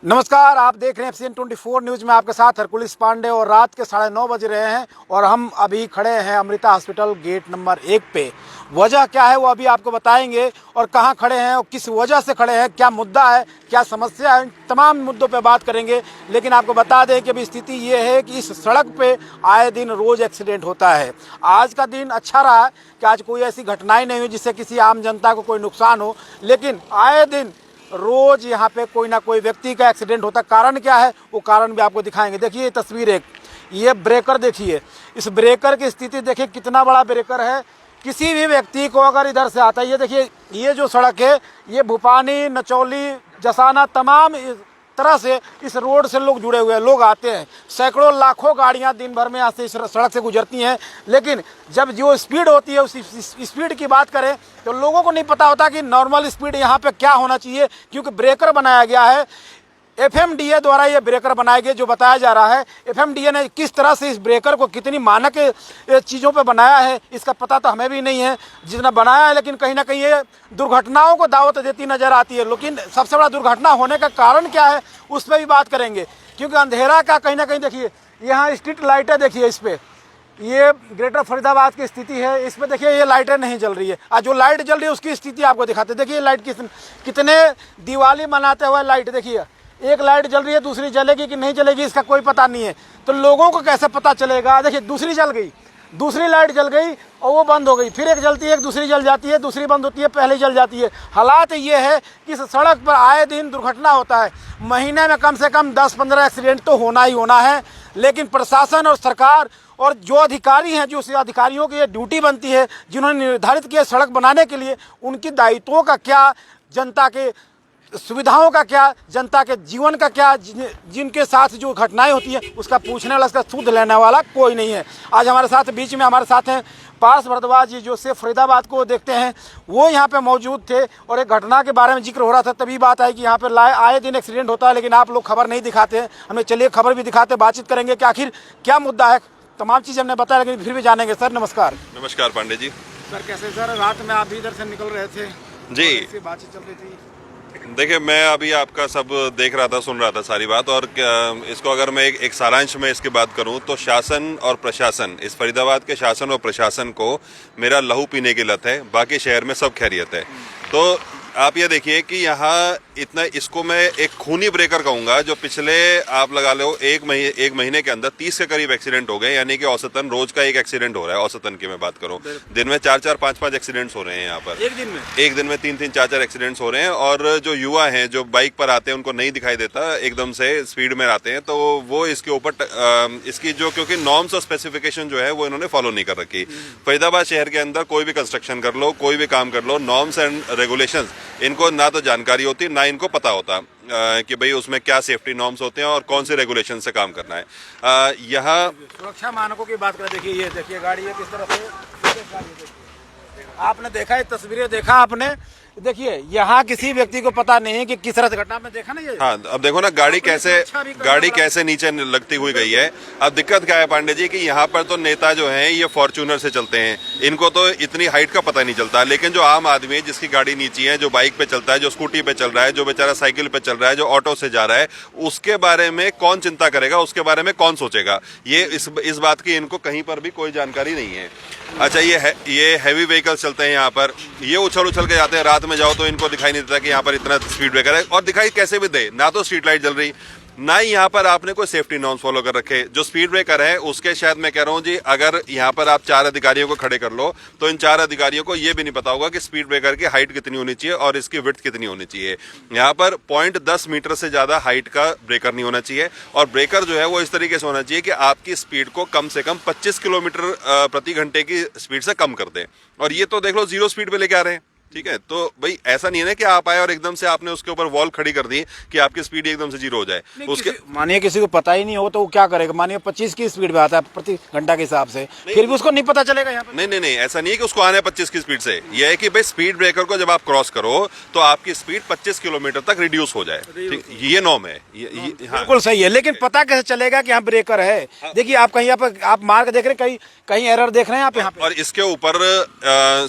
नमस्कार, आप देख रहे हैं FCN24 न्यूज़ में आपके साथ हरकुलिस पांडे और रात के 9:30 बज रहे हैं और हम अभी खड़े हैं अमृता हॉस्पिटल गेट नंबर 1 पे। वजह क्या है वो अभी आपको बताएंगे और कहाँ खड़े हैं और किस वजह से खड़े हैं, क्या मुद्दा है, क्या समस्या है, तमाम मुद्दों पे बात करेंगे। लेकिन आपको बता दें कि अभी स्थिति ये है कि इस सड़क पे आए दिन रोज़ एक्सीडेंट होता है। आज का दिन अच्छा रहा है कि आज कोई ऐसी घटनाएं नहीं हुई जिससे किसी आम जनता को कोई नुकसान हो, लेकिन आए दिन रोज यहाँ पे कोई ना कोई व्यक्ति का एक्सीडेंट होता है। कारण क्या है वो कारण भी आपको दिखाएंगे। देखिए ये तस्वीर एक, ये ब्रेकर देखिए, इस ब्रेकर की स्थिति देखिए, कितना बड़ा ब्रेकर है। किसी भी व्यक्ति को अगर इधर से आता है, ये देखिए ये जो सड़क है ये भूपानी, नचौली, जसाना तमाम तरह से इस रोड से लोग जुड़े हुए हैं, लोग आते हैं। सैकड़ों लाखों गाड़ियां दिन भर में यहाँ से इस सड़क से गुजरती हैं। लेकिन जब जो स्पीड होती है उस स्पीड की बात करें तो लोगों को नहीं पता होता कि नॉर्मल स्पीड यहाँ पे क्या होना चाहिए, क्योंकि ब्रेकर बनाया गया है। FMDA द्वारा ये ब्रेकर बनाए गए जो बताया जा रहा है। FMDA ने किस तरह से इस ब्रेकर को कितनी मानक चीज़ों पे बनाया है इसका पता तो हमें भी नहीं है जिसने बनाया है, लेकिन कहीं ना कहीं ये दुर्घटनाओं को दावत देती नज़र आती है। लेकिन सबसे बड़ा दुर्घटना होने का कारण क्या है उस पर भी बात करेंगे, क्योंकि अंधेरा का कहीं ना कहीं देखिए यहाँ स्ट्रीट लाइटें देखिए, इस पर ये ग्रेटर फरीदाबाद की स्थिति है। इस पर देखिए ये लाइटें नहीं जल रही है। आज जो लाइट जल रही है उसकी स्थिति आपको दिखाते हैं। देखिए लाइट कितने दिवाली मनाते हुए लाइट देखिए, एक लाइट जल रही है, दूसरी जलेगी कि नहीं जलेगी इसका कोई पता नहीं है। तो लोगों को कैसे पता चलेगा। देखिए दूसरी जल गई, दूसरी लाइट जल गई और वो बंद हो गई, फिर एक जलती है, एक दूसरी जल जाती है, दूसरी बंद होती है, पहले जल जाती है। हालात ये है कि इस सड़क पर आए दिन दुर्घटना होता है। महीने में कम से कम 10-15 एक्सीडेंट तो होना ही होना है। लेकिन प्रशासन और सरकार और जो अधिकारी हैं, जो अधिकारियों की ये ड्यूटी बनती है, जिन्होंने निर्धारित किया सड़क बनाने के लिए, उनकी दायित्वों का क्या, जनता के सुविधाओं का क्या, जनता के जीवन का क्या, जिनके साथ जो घटनाएं होती हैं उसका पूछने वाला, उसका सुध लेने वाला कोई नहीं है। आज हमारे साथ बीच में हमारे साथ हैं पार्थ भारद्वाज जी, जो से फरीदाबाद को देखते हैं, वो यहाँ पे मौजूद थे और एक घटना के बारे में जिक्र हो रहा था, तभी बात आई कि यहाँ पे आए दिन एक्सीडेंट होता है, लेकिन आप लोग खबर नहीं दिखाते हैं। हमें चलिए खबर भी दिखाते, बातचीत करेंगे कि आखिर क्या मुद्दा है। तमाम चीज़ हमने बताया लेकिन फिर भी जानेंगे। सर नमस्कार। नमस्कार पांडे जी। सर कैसे सर, रात में आप भी इधर से निकल रहे थे जी, बातचीत चल रही थी। देखिए मैं अभी आपका सब देख रहा था, सुन रहा था सारी बात, और इसको अगर मैं एक सारांश में इसकी बात करूं तो शासन और प्रशासन, इस फरीदाबाद के शासन और प्रशासन को मेरा लहू पीने की लत है, बाकी शहर में सब खैरियत है। तो आप ये देखिए कि यहाँ इतना, इसको मैं एक खूनी ब्रेकर कहूँगा, जो पिछले आप लगा लो एक महीने के अंदर 30 के करीब एक्सीडेंट हो गए, यानी कि औसतन रोज का एक एक्सीडेंट हो रहा है। औसतन की मैं बात करूँ, दिन में 4-4, 5-5 एक्सीडेंट्स हो रहे हैं यहाँ पर। एक दिन में 3-3, 4-4 एक्सीडेंट्स हो रहे हैं। और जो युवा हैं जो बाइक पर आते हैं उनको नहीं दिखाई देता, एकदम से स्पीड में आते हैं, तो वो इसके ऊपर इसकी जो, क्योंकि नॉर्म्स और स्पेसिफिकेशन जो है वो इन्होंने फॉलो नहीं कर रखी। फरीदाबाद शहर के अंदर कोई भी कंस्ट्रक्शन कर लो, कोई भी काम कर लो, नॉर्म्स एंड रेगुलेशंस इनको ना तो जानकारी होती, ना इनको पता होता कि भाई उसमें क्या सेफ्टी नॉर्म्स होते हैं और कौन से रेगुलेशन से काम करना है। यहाँ सुरक्षा मानकों की बात करें, देखिए ये देखिए गाड़ी है किस तरह से, आपने देखा ये तस्वीरें देखा आपने, देखिए यहाँ किसी व्यक्ति को पता नहीं है कि किस तरह से घटना में देखा ना ये। हाँ, अब देखो ना गाड़ी कैसे नीचे लगती हुई गई है। अब दिक्कत क्या है पांडे जी कि यहाँ पर तो नेता जो हैं ये फॉर्च्यूनर से चलते हैं, इनको तो इतनी हाइट का पता नहीं चलता। लेकिन जो आम आदमी है जिसकी गाड़ी नीचे है, जो बाइक पे चलता है, जो स्कूटी पे चल रहा है, जो बेचारा साइकिल पे चल रहा है, जो ऑटो से जा रहा है, उसके बारे में कौन चिंता करेगा, उसके बारे में कौन सोचेगा, ये इस बात की इनको कहीं पर भी कोई जानकारी नहीं है। अच्छा, ये हैवी व्हीकल्स चलते हैं यहाँ पर, ये उछल के जाते हैं। रात में जाओ तो इनको दिखाई नहीं देता कि यहाँ पर इतना स्पीड ब्रेकर है, और दिखाई कैसे भी दे, ना तो स्ट्रीट लाइट जल रही, ना ही यहाँ पर आपने कोई सेफ्टी नॉर्म्स फॉलो कर रखे। जो स्पीड ब्रेकर है उसके, शायद मैं कह रहा हूँ जी, अगर यहाँ पर आप 4 अधिकारियों को खड़े कर लो तो इन 4 अधिकारियों को ये भी नहीं पता होगा कि स्पीड ब्रेकर की हाइट कितनी होनी चाहिए और इसकी विड्थ कितनी होनी चाहिए। यहाँ पर 0.10 मीटर से ज्यादा हाइट का ब्रेकर नहीं होना चाहिए, और ब्रेकर जो है वो इस तरीके से होना चाहिए कि आपकी स्पीड को कम से कम 25 किलोमीटर प्रति घंटे की स्पीड से कम कर दे। और ये तो देख लो 0 स्पीड पे लेके आ रहे हैं। ठीक है, तो भाई ऐसा नहीं है ना कि आप आए और एकदम से आपने उसके ऊपर वॉल खड़ी कर दी कि आपकी स्पीड एकदम से 0 हो जाए। उसके मानिए किसी को पता ही नहीं हो तो वो क्या करेगा, मानिए 25 की स्पीड पे आता है प्रति घंटा के हिसाब से, फिर भी उसको नहीं पता चलेगा यहाँ पे। नहीं, ऐसा नहीं है कि उसको आने 25 की स्पीड से। यह है कि भाई स्पीड ब्रेकर को जब आप क्रॉस करो तो आपकी स्पीड 25 किलोमीटर तक रिड्यूस हो जाए। ठीक, ये नॉर्म है। बिल्कुल सही है, लेकिन पता कैसे चलेगा कि यहाँ ब्रेकर है। देखिए आप कहीं आप मार्क देख रहे हैं, कहीं एरर देख रहे हैं आप यहाँ पे, और इसके ऊपर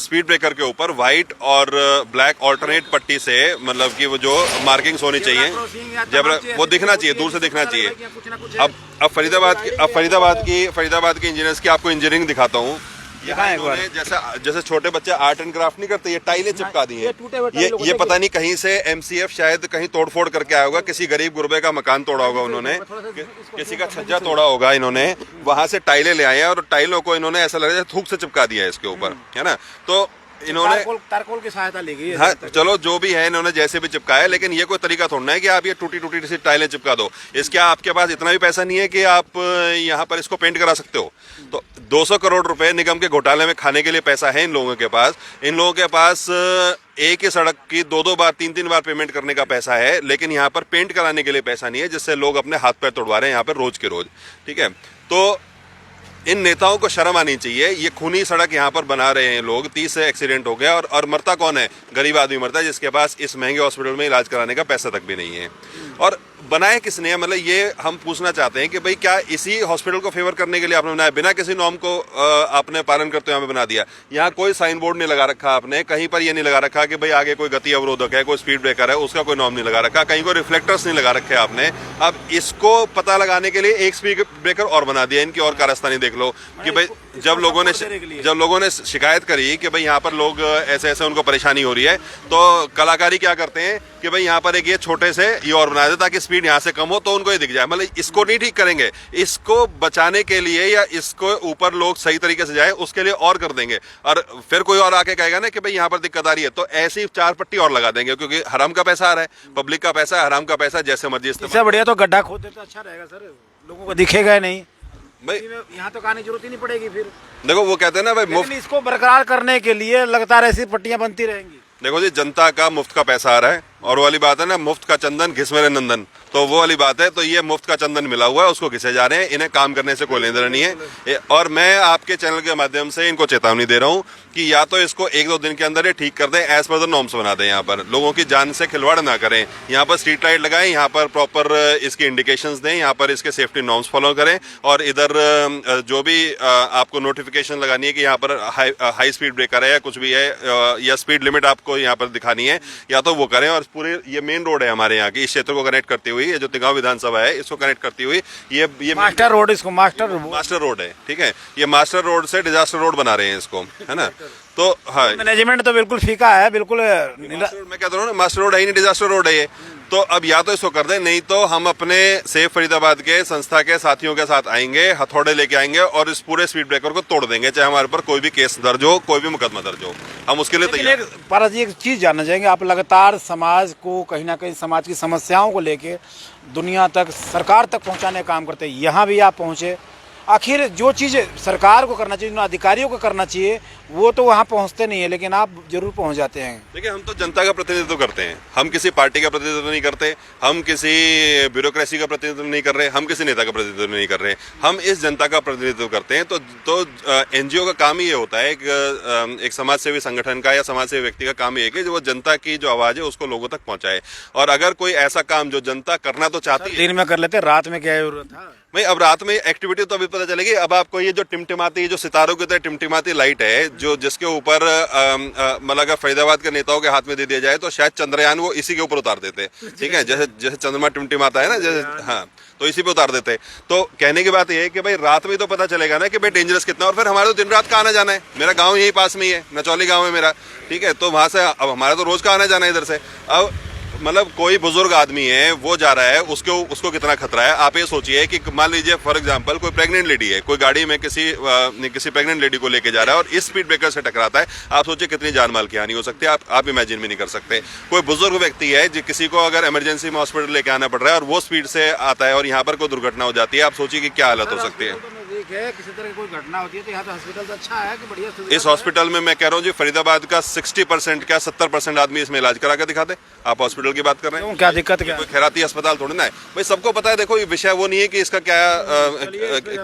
स्पीड ब्रेकर के ऊपर व्हाइट और ब्लैक ऑल्टरनेट पट्टी से, मतलब कि वो जो मार्किंग्स होनी चाहिए, जब वो दिखना चाहिए, दूर से दिखना चाहिए। अब फरीदाबाद के इंजीनियर्स की आपको इंजीनियरिंग दिखाता हूँ। यहाँ इन्होंने जैसे छोटे बच्चे आर्ट एंड क्राफ्ट नहीं करते, ये टाइलें चिपका दी हैं। ये पता नहीं कहीं से एमसीएफ शायद कहीं तोड़फोड़ करके आया होगा, किसी गरीब गुरबे का मकान तोड़ा होगा उन्होंने, किसी का छज्जा तोड़ा होगा इन्होंने, वहां से टाइलें ले आए हैं और टाइलों को इन्होंने ऐसा लग रहा है थूक से चिपका दिया है इसके ऊपर, है ना। तो इन्होंने तारकोल की सहायता ली गई। हाँ, चलो जो भी है, इन्होंने जैसे भी चिपकाया, लेकिन ये कोई तरीका थोड़ा है कि आप ये टूटी टूटी सी टाइलें चिपका दो। इसके आपके पास इतना भी पैसा नहीं है कि आप यहाँ पर इसको पेंट करा सकते हो। तो 200 करोड़ रुपए निगम के घोटाले में खाने के लिए पैसा है इन लोगों के पास। इन लोगों के पास एक ही सड़क की 2-2 बार 3-3 बार पेमेंट करने का पैसा है, लेकिन यहाँ पर पेंट कराने के लिए पैसा नहीं है, जिससे लोग अपने हाथ पैर तोड़वा रहे हैं यहाँ पर रोज के रोज। ठीक है, तो इन नेताओं को शर्म आनी चाहिए। ये खूनी सड़क यहाँ पर बना रहे हैं लोग, 30 से एक्सीडेंट हो गया, और मरता कौन है? गरीब आदमी मरता है, जिसके पास इस महंगे हॉस्पिटल में इलाज कराने का पैसा तक भी नहीं है। और बनाए किसने? मतलब ये हम पूछना चाहते हैं कि भाई क्या इसी हॉस्पिटल को फेवर करने के लिए आपने बनाया? बिना किसी नॉर्म को आपने पालन करते हुए हमें बना दिया। यहाँ कोई साइन बोर्ड नहीं लगा रखा आपने, कहीं पर ये नहीं लगा रखा कि भाई आगे कोई गति अवरोधक है, कोई स्पीड ब्रेकर है, उसका कोई नॉर्म नहीं लगा रखा, कहीं कोई रिफ्लेक्टर्स नहीं लगा रखे आपने। अब इसको पता लगाने के लिए एक स्पीड ब्रेकर और बना दिया। इनकी और कारस्तानी देख लो कि भाई जब लोगों ने शिकायत करी कि भाई यहाँ पर लोग ऐसे ऐसे उनको परेशानी हो रही है, तो कलाकारी क्या करते हैं कि भाई यहाँ पर एक ये छोटे से ये और बना दे ताकि स्पीड यहाँ से कम हो, तो उनको ये दिख जाए। मतलब इसको नहीं ठीक करेंगे, इसको बचाने के लिए या इसको ऊपर लोग सही तरीके से जाए उसके लिए और कर देंगे, और फिर कोई और आके कहेगा ना कि भाई यहाँ पर दिक्कत आ रही है, तो ऐसी 4 पट्टी और लगा देंगे, क्योंकि हराम का पैसा आ रहा है, पब्लिक का पैसा है, हराम का पैसा, जैसे मर्जी इससे बढ़िया तो गड्ढा खोद देते अच्छा रहेगा सर, लोगों को दिखेगा ही नहीं भाई, यहाँ तो आने की जरूरत ही नहीं पड़ेगी। फिर देखो वो कहते हैं ना भाई, मुफ्त इसको बरकरार करने के लिए लगातार ऐसी पट्टियां बनती रहेंगी। देखो जी, जनता का मुफ्त का पैसा आ रहा है, और वो वाली बात है ना, मुफ्त का चंदन घिस मेरे नंदन, तो वो वाली बात है। तो ये मुफ्त का चंदन मिला हुआ है, उसको घिसे जा रहे हैं, इन्हें काम करने से कोई लेना देना नहीं है। और मैं आपके चैनल के माध्यम से इनको चेतावनी दे रहा हूँ कि या तो इसको 1-2 दिन के अंदर ये ठीक कर दें, एज पर द नॉर्म्स बना दें, यहाँ पर लोगों की जान से खिलवाड़ ना करें, यहाँ पर स्ट्रीट लाइट लगाएं, यहाँ पर प्रॉपर इसकी इंडिकेशंस दें, यहाँ पर इसके सेफ्टी नॉर्म्स फॉलो करें, और इधर जो भी आपको नोटिफिकेशन लगानी है कि यहाँ पर हाई स्पीड ब्रेकर है या कुछ भी है, या स्पीड लिमिट आपको यहाँ पर दिखानी है, या तो वो करें। और पूरे ये मेन रोड है हमारे यहाँ की, इस क्षेत्र को कनेक्ट करती हुई, ये जो तिगांव विधानसभा है इसको कनेक्ट करती हुई, ये मास्टर रोड, इसको मास्टर रोड है। ठीक है, ये मास्टर रोड से डिजास्टर रोड बना रहे हैं इसको, है ना। तो हाँ, मैनेजमेंट तो बिल्कुल फीका है, बिल्कुल। मैं कहता हूँ ना, मास्टर रोड है ही नहीं, डिजास्टर रोड है ये। तो अब या तो इसको कर दें, नहीं तो हम अपने सेफ फरीदाबाद के संस्था के साथियों के साथ आएंगे, हथौड़े लेके आएंगे और इस पूरे स्पीड ब्रेकर को तोड़ देंगे, चाहे हमारे ऊपर कोई भी केस दर्ज हो, कोई भी मुकदमा दर्ज हो, हम उसके लिए तैयार। पारस जी, एक चीज जानना चाहेंगे, आप लगातार समाज को कहीं ना कहीं, समाज की समस्याओं को लेके दुनिया तक, सरकार तक पहुंचाने का काम करते हैं, यहाँ भी आप पहुंचे। आखिर जो चीज़ सरकार को करना चाहिए, अधिकारियों को करना चाहिए, वो तो वहाँ पहुँचते नहीं है, लेकिन आप जरूर पहुँच जाते हैं। देखिए, हम तो जनता का प्रतिनिधित्व करते हैं, हम किसी पार्टी का प्रतिनिधित्व नहीं करते, हम किसी ब्यूरोक्रेसी का प्रतिनिधित्व नहीं कर रहे, हम किसी नेता का प्रतिनिधित्व नहीं कर रहे, हम इस जनता का प्रतिनिधित्व करते हैं। तो एनजीओ का काम ही ये होता है, एक समाज सेवी संगठन का या समाज सेवी व्यक्ति का काम ये है कि जो वो जनता की जो आवाज़ है उसको लोगों तक पहुँचाए। और अगर कोई ऐसा काम जो जनता करना तो चाहती है, दिन में कर लेते, रात में क्या जरूरत है भाई? अब रात में एक्टिविटी तो अभी पता चलेगी। अब आपको ये जो टिमटिमाती, जो सितारों की तरह टिमटिमाती लाइट है, जो जिसके ऊपर मतलब अगर फरीदाबाद के नेताओं के हाथ में दे दिया जाए तो शायद चंद्रयान वो इसी के ऊपर उतार देते। ठीक है, जैसे चंद्रमा टिमटिमाता है ना, जैसे, हाँ, तो इसी पे उतार देते। तो कहने की बात यह है कि भाई रात में तो पता चलेगा ना कि भाई डेंजरस कितना। और फिर हमारे तो दिन रात का आना जाना है, मेरा गाँव यही पास में ही है, नचौली गाँव है मेरा। ठीक है, तो वहाँ से अब हमारा तो रोज का आना जाना है इधर से। अब मतलब कोई बुजुर्ग आदमी है, वो जा रहा है, उसको कितना खतरा है। आप ये सोचिए कि मान लीजिए फॉर एग्जांपल कोई प्रेग्नेंट लेडी है, कोई गाड़ी में किसी प्रेग्नेंट लेडी को लेके जा रहा है और इस स्पीड ब्रेकर से टकराता है, आप सोचिए कितनी जान माल की हानि हो सकती है। आप इमेजिन भी नहीं कर सकते। कोई बुजुर्ग व्यक्ति है, किसी को अगर इमरजेंसी में हॉस्पिटल लेके आना पड़ रहा है और वो स्पीड से आता है और यहाँ पर कोई दुर्घटना हो जाती है, आप सोचिए कि क्या हालत हो सकती है। किसी तरह की कोई घटना होती है तो यहाँ तो हॉस्पिटल तो अच्छा है कि बढ़िया। इस हॉस्पिटल में मैं कह रहा हूँ जी, फरीदाबाद का 60% क्या 70% आदमी इसमें इलाज करा के दिखाते। आप हॉस्पिटल की बात कर रहे हैं, क्या दिक्कत, क्या कोई खैराती अस्पताल थोड़ी ना है भाई, सबको पता है। देखो, ये विषय वो नहीं है कि इसका क्या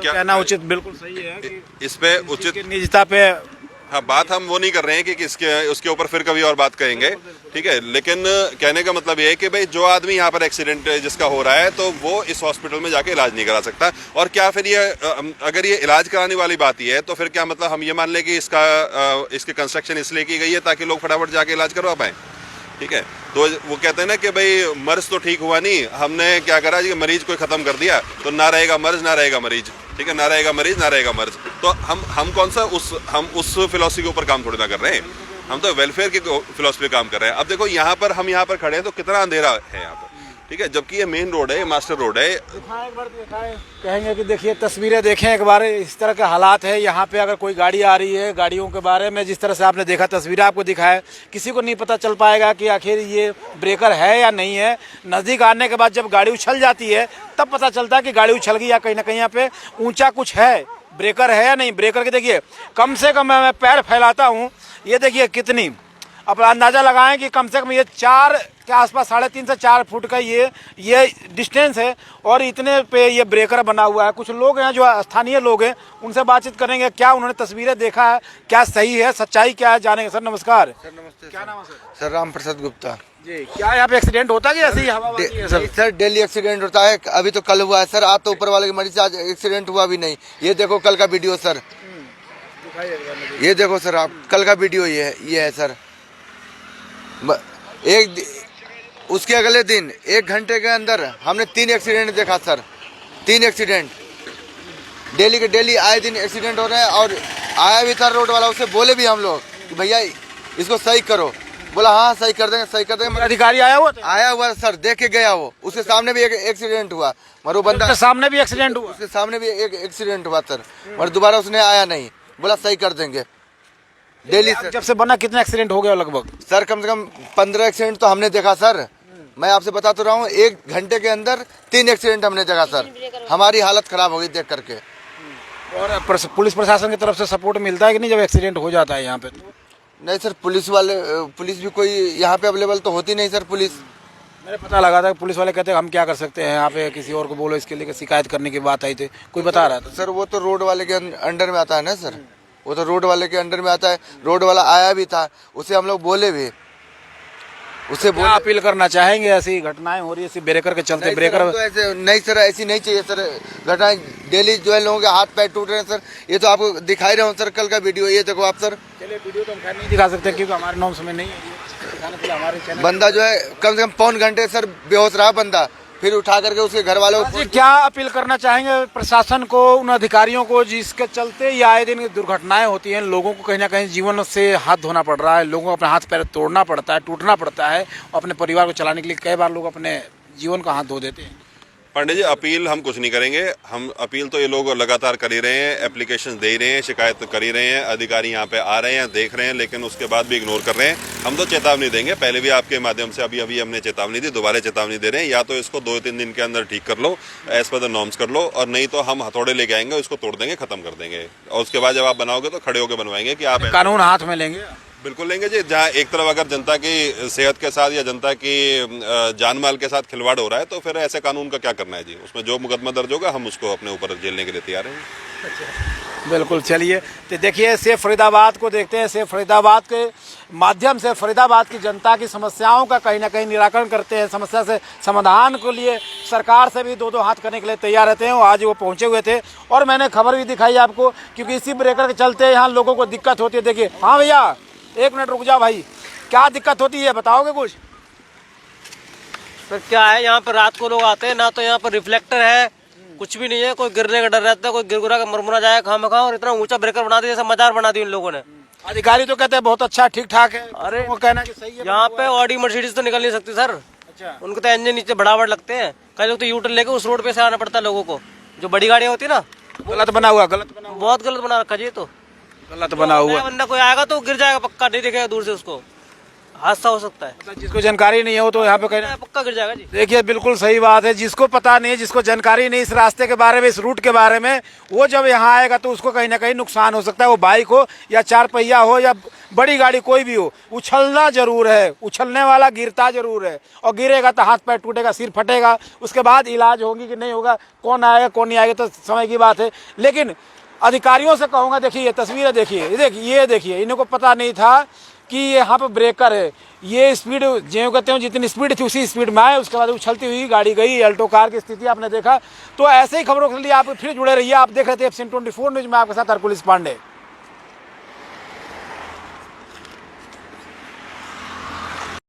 कहना उचित, बिल्कुल सही है कि इस पे उचित निजता पे, हाँ, बात हम वो नहीं कर रहे हैं कि उसके ऊपर फिर कभी और बात करेंगे। ठीक है। लेकिन कहने का मतलब ये है कि भाई जो आदमी यहाँ पर एक्सीडेंट जिसका हो रहा है तो वो इस हॉस्पिटल में जाके इलाज नहीं करा सकता। और क्या फिर ये अगर ये इलाज कराने वाली बात ही है तो फिर क्या मतलब हम ये मान लें कि इसकी कंस्ट्रक्शन इसलिए की गई है ताकि लोग फटाफट जाके इलाज करवा पाएँ। ठीक है, तो वो कहते हैं ना कि भाई मर्ज तो ठीक हुआ नहीं, हमने क्या करा जी मरीज को ख़त्म कर दिया, तो ना रहेगा मर्ज ना रहेगा मरीज। ठीक है, ना रहेगा मरीज ना रहेगा मर्ज। तो हम कौन सा हम उस फिलॉसफी के ऊपर काम थोड़ी ना कर रहे हैं, हम तो वेलफेयर की फिलॉसफी काम कर रहे हैं। अब देखो हम यहाँ पर खड़े हैं तो कितना अंधेरा है यहाँ पर, ठीक है, जबकि ये मेन रोड है, ये मास्टर रोड है। दिखाएं एक बार, दिखाएं, कहेंगे कि देखिए तस्वीरें देखें एक बार, इस तरह के हालात है यहाँ पे। अगर कोई गाड़ी आ रही है, गाड़ियों के बारे में जिस तरह से आपने देखा तस्वीरें आपको दिखाए, किसी को नहीं पता चल पाएगा कि आखिर ये ब्रेकर है या नहीं है। नज़दीक आने के बाद जब गाड़ी उछल जाती है तब पता चलता है कि गाड़ी उछल गई या कहीं ना कहीं यहाँ पे ऊंचा कुछ है, ब्रेकर है या नहीं। ब्रेकर के देखिए कम से कम मैं पैर फैलाता हूँ, ये देखिए कितनी, अब अंदाज़ा लगाएं कि कम से कम ये 4 के आसपास 3.5 से 4 फुट का ये डिस्टेंस है और इतने पे ये ब्रेकर बना हुआ है। कुछ लोग हैं जो स्थानीय लोग हैं, उनसे बातचीत करेंगे, क्या उन्होंने तस्वीरें देखा है, क्या सही है, सच्चाई क्या है, जानेंगे। सर नमस्कार। सर नमस्ते। क्या नाम है सर? सर राम प्रसाद गुप्ता जी। क्या यहाँ पे एक्सीडेंट होता है कि ऐसे ही हवाबाजी है सर? सर डेली एक्सीडेंट होता है, अभी तो कल हुआ है सर। आज तो ऊपर वाले की मर्जी से आज एक्सीडेंट हुआ भी नहीं। ये देखो कल का वीडियो सर, ये देखो सर आप, कल का वीडियो ये है सर। उसके अगले दिन 1 घंटे के अंदर हमने 3 एक्सीडेंट देखा सर, 3 एक्सीडेंट। डेली के डेली आए दिन एक्सीडेंट हो रहे हैं। और आया भी था रोड वाला, उसे बोले भी हम लोग कि भैया इसको सही करो, बोला हाँ सही कर देंगे सही कर देंगे। अधिकारी आया हुआ सर, देख के गया वो, उसके सामने भी एक एक्सीडेंट हुआ, मगर वो बंदा सामने भी एक्सीडेंट हुआ, उसके सामने भी एक एक्सीडेंट हुआ सर, मगर दोबारा उसने आया नहीं, बोला सही कर देंगे। डेली सर जब से बना कितने एक्सीडेंट हो गए लगभग? सर कम से कम 15 एक्सीडेंट तो हमने देखा सर। मैं आपसे बता तो रहा हूँ, 1 घंटे के अंदर 3 एक्सीडेंट हमने देखा सर। हमारी हालत खराब हो गई देख करके। और पुलिस प्रशासन की तरफ से सपोर्ट मिलता है कि नहीं जब एक्सीडेंट हो जाता है यहाँ पे? नहीं सर, पुलिस भी कोई यहाँ पे अवेलेबल तो होती नहीं सर। पुलिस मेरे पता लगा था कि पुलिस वाले कहते हैं हम क्या कर सकते हैं यहाँ पे, किसी और को बोलो इसके लिए शिकायत करने की बात आई थी, कोई बता रहा था सर। वो तो रोड वाले के अंडर में आता है ना सर, वो तो रोड वाले के अंडर में आता है। रोड वाला आया भी था, उसे हम लोग बोले भी, उसे क्या अपील करना चाहेंगे? ऐसी घटनाएं हो रही है ब्रेकर के चलते। ब्रेकर तो ऐसे नहीं सर, ऐसी नहीं चाहिए सर घटनाएं। डेली जो है लोगों के हाथ पैर टूट रहे हैं सर। ये तो आपको दिखाई रहा हूँ सर, कल का वीडियो ये देखो आप सर। चलिए वीडियो तो हम खैर नहीं दिखा सकते क्योंकि हमारे नॉर्म्स में नहीं है दिखाने के लिए। हमारे चैनल बंदा जो है कम से कम 1.25 घंटे सर बेहोश रहा बंदा, फिर उठा करके उसके घर वालों को। क्या अपील करना चाहेंगे प्रशासन को, उन अधिकारियों को जिसके चलते ये आए दिन दुर्घटनाएं होती हैं, लोगों को कहीं ना कहीं जीवन से हाथ धोना पड़ रहा है, लोगों को अपने हाथ पैर तोड़ना पड़ता है, टूटना पड़ता है, अपने परिवार को चलाने के लिए कई बार लोग अपने जीवन का हाथ धो देते हैं। पांडे जी, अपील हम कुछ नहीं करेंगे। हम अपील तो ये लोग लगातार कर ही रहे हैं, एप्लीकेशन दे ही रहे हैं, शिकायत कर ही रहे हैं, अधिकारी यहाँ पे आ रहे हैं, देख रहे हैं, लेकिन उसके बाद भी इग्नोर कर रहे हैं। हम तो चेतावनी देंगे, पहले भी आपके माध्यम से अभी हमने चेतावनी दी, दोबारा चेतावनी दे रहे हैं, या तो इसको 2-3 दिन के अंदर ठीक कर लो, एज पर द नॉर्म्स कर लो, और नहीं तो हम हथौड़े लेके आएंगे, उसको तोड़ देंगे, खत्म कर देंगे। और उसके बाद जब आप बनाओगे तो खड़े होकर बनवाएंगे कि आप कानून हाथ में लेंगे। बिल्कुल लेंगे जी। जहाँ एक तरफ अगर जनता की सेहत के साथ या जनता की जान माल के साथ खिलवाड़ हो रहा है तो फिर ऐसे कानून का क्या करना है जी। उसमें जो मुकदमा दर्ज होगा हम उसको अपने ऊपर झेलने के लिए तैयार हैं। बिल्कुल। चलिए तो देखिए सेफ फरीदाबाद को देखते हैं। सेफ फरीदाबाद के माध्यम से फरीदाबाद की जनता की समस्याओं का कहीं ना कहीं निराकरण करते हैं, समस्या से समाधान के लिए सरकार से भी 2-2 हाथ करने के लिए तैयार रहते हैं। आज वो पहुंचे हुए थे और मैंने खबर भी दिखाई आपको, क्योंकि इसी ब्रेकर के चलते यहाँ लोगों को दिक्कत होती है। देखिए, हाँ भैया 1 मिनट रुक जाओ भाई, क्या दिक्कत होती है बताओगे कुछ? सर क्या है, यहाँ पर रात को लोग आते हैं ना, तो यहाँ पर रिफ्लेक्टर है, कुछ भी नहीं है, कोई गिरने का डर रहता है, कोई गिरगुरा का मरमुरा जाए खामखा, और इतना ऊंचा ब्रेकर बना दिया, जैसा मजार बना दी इन लोगों ने। अधिकारी तो कहते हैं बहुत अच्छा ठीक ठाक है, अरे वो कहना कि सही है। यहाँ पे ऑडी मर्सिडीज तो निकल नहीं सकती सर। अच्छा। उनको तो इंजन नीचे बड़ाबड़ लगते हैं, कई लोग तो यूटर्न लेके उस रोड पे से आना पड़ता है लोगों को। जो बड़ी गाड़ियाँ होती है ना, गलत बना हुआ, बहुत गलत बना रखा जी। तो गलत बना हुआ बंदा कोई आएगा तो गिर जाएगा पक्का, नहीं दिखेगा दूर से, उसको हादसा हो सकता है। मतलब जिसको जानकारी नहीं है वो तो यहाँ पे कहना पक्का गिर जाएगा जी। देखिए बिल्कुल सही बात है। जिसको पता नहीं, जिसको जानकारी नहीं इस रास्ते के बारे में, इस रूट के बारे में, वो जब यहाँ आएगा तो उसको कहीं ना कहीं नुकसान हो सकता है। वो बाइक हो या 4 पहिया हो या बड़ी गाड़ी कोई भी हो, उछलना जरूर है, उछलने वाला गिरता जरूर है, और गिरेगा तो हाथ पैर टूटेगा, सिर फटेगा, उसके बाद इलाज होगी कि नहीं होगा, कौन आएगा कौन नहीं आएगा तो समय की बात है। लेकिन अधिकारियों से कहूँगा, देखिए ये तस्वीरें देखिए, ये देखिए इनको पता नहीं था कि यहाँ पे ब्रेकर है, ये स्पीड ज्यों कहते हो जितनी स्पीड थी उसी स्पीड में आए, उसके बाद उछलती हुई गाड़ी गई। अल्टो कार की स्थिति आपने देखा। तो ऐसे ही खबरों के लिए आप फिर जुड़े रहिए। आप देख रहे थे एफसीएन 24 न्यूज में, आपके साथ हरकुलिस पांडे।